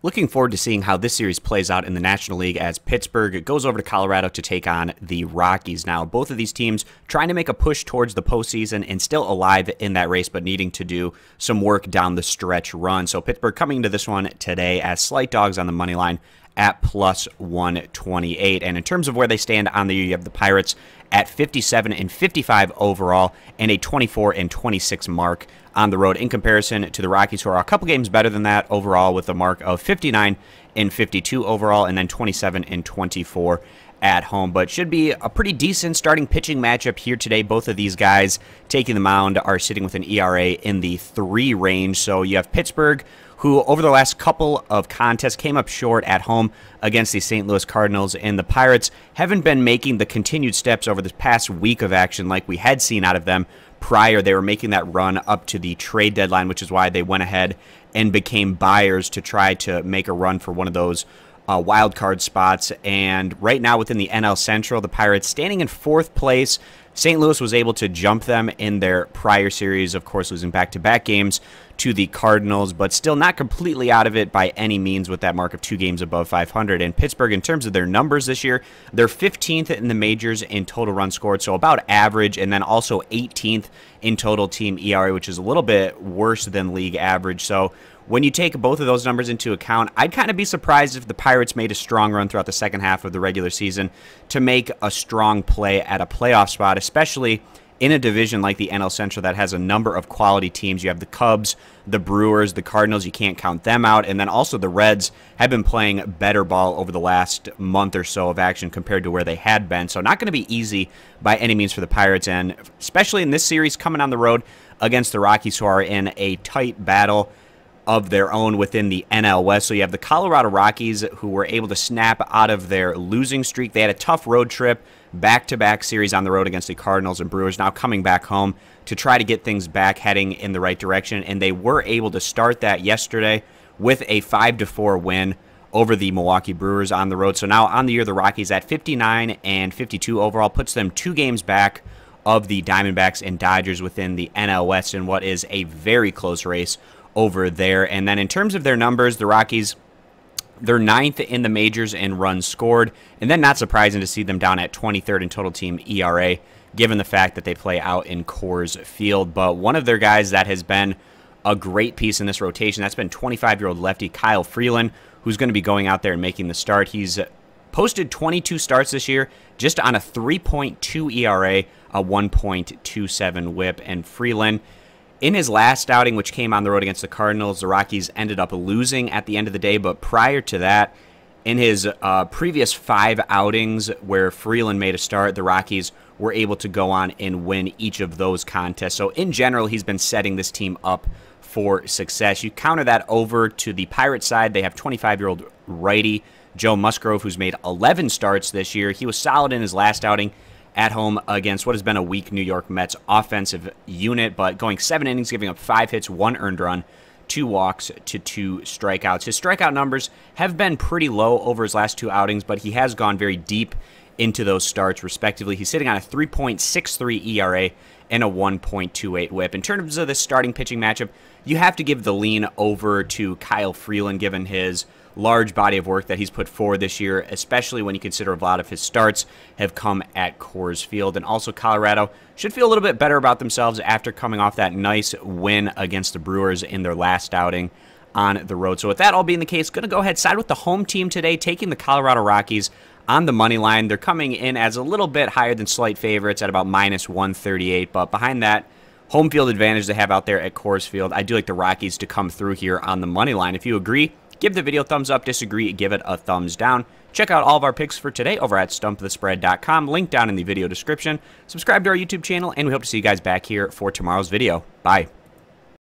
Looking forward to seeing how this series plays out in the National League as Pittsburgh goes over to Colorado to take on the Rockies. Now, both of these teams trying to make a push towards the postseason and still alive in that race, but needing to do some work down the stretch run. So Pittsburgh coming into this one today as slight dogs on the money line at plus 128. And in terms of where they stand on the year, you have the Pirates at 57-55 overall and a 24-26 mark on the road in comparison to the Rockies, who are a couple games better than that overall with a mark of 59-52 overall and then 27-24 at home. But should be a pretty decent starting pitching matchup here today. Both of these guys taking the mound are sitting with an ERA in the 3 range. So you have Pittsburgh, who over the last couple of contests came up short at home against the St. Louis Cardinals, and the Pirates haven't been making the continued steps over this past week of action like we had seen out of them prior. They were making that run up to the trade deadline, which is why they went ahead and became buyers to try to make a run for one of those wild card spots. And right now within the NL Central, the Pirates standing in 4th place. St. Louis was able to jump them in their prior series, of course, losing back-to-back games to the Cardinals, but still not completely out of it by any means with that mark of 2 games above 500. And Pittsburgh, in terms of their numbers this year, they're 15th in the majors in total runs scored, so about average, and then also 18th in total team ERA, which is a little bit worse than league average. So when you take both of those numbers into account, I'd kind of be surprised if the Pirates made a strong run throughout the second half of the regular season to make a strong play at a playoff spot, especially in a division like the NL Central that has a number of quality teams. You have the Cubs, the Brewers, the Cardinals, you can't count them out, and then also the Reds have been playing better ball over the last month or so of action compared to where they had been. So not going to be easy by any means for the Pirates, and especially in this series coming on the road against the Rockies, who are in a tight battle of their own within the NL West. So you have the Colorado Rockies, who were able to snap out of their losing streak. They had a tough road trip, back-to-back series on the road against the Cardinals and Brewers, now coming back home to try to get things back heading in the right direction. And they were able to start that yesterday with a 5-4 win over the Milwaukee Brewers on the road. So now on the year, the Rockies at 59-52 overall puts them 2 games back of the Diamondbacks and Dodgers within the NL West in what is a very close race over there. And then in terms of their numbers, the Rockies, they're 9th in the majors in runs scored, and then not surprising to see them down at 23rd in total team ERA, given the fact that they play out in Coors Field. But one of their guys that has been a great piece in this rotation, that's been 25-year-old lefty Kyle Freeland, who's going to be going out there and making the start. He's posted 22 starts this year, just on a 3.2 ERA, a 1.27 whip, and Freeland, in his last outing, which came on the road against the Cardinals, the Rockies ended up losing at the end of the day. But prior to that, in his previous 5 outings where Freeland made a start, the Rockies were able to go on and win each of those contests. So in general, he's been setting this team up for success. You counter that over to the Pirates side. They have 25-year-old righty Joe Musgrove, who's made 11 starts this year. He was solid in his last outing at home against what has been a weak New York Mets offensive unit, but going 7 innings, giving up 5 hits, 1 earned run, 2 walks to 2 strikeouts. His strikeout numbers have been pretty low over his last 2 outings, but he has gone very deep into those starts, respectively. He's sitting on a 3.63 ERA and a 1.28 whip. In terms of this starting pitching matchup, you have to give the lean over to Kyle Freeland, given his large body of work that he's put forward this year, especially when you consider a lot of his starts have come at Coors Field. And also Colorado should feel a little bit better about themselves after coming off that nice win against the Brewers in their last outing on the road. So with that all being the case, going to go ahead side with the home team today, taking the Colorado Rockies on the money line. They're coming in as a little bit higher than slight favorites at about minus 138, but behind that home field advantage they have out there at Coors Field, I do like the Rockies to come through here on the money line. If you agree, give the video a thumbs up. Disagree, give it a thumbs down. Check out all of our picks for today over at stumpthespread.com. Link down in the video description. Subscribe to our YouTube channel, and we hope to see you guys back here for tomorrow's video. Bye.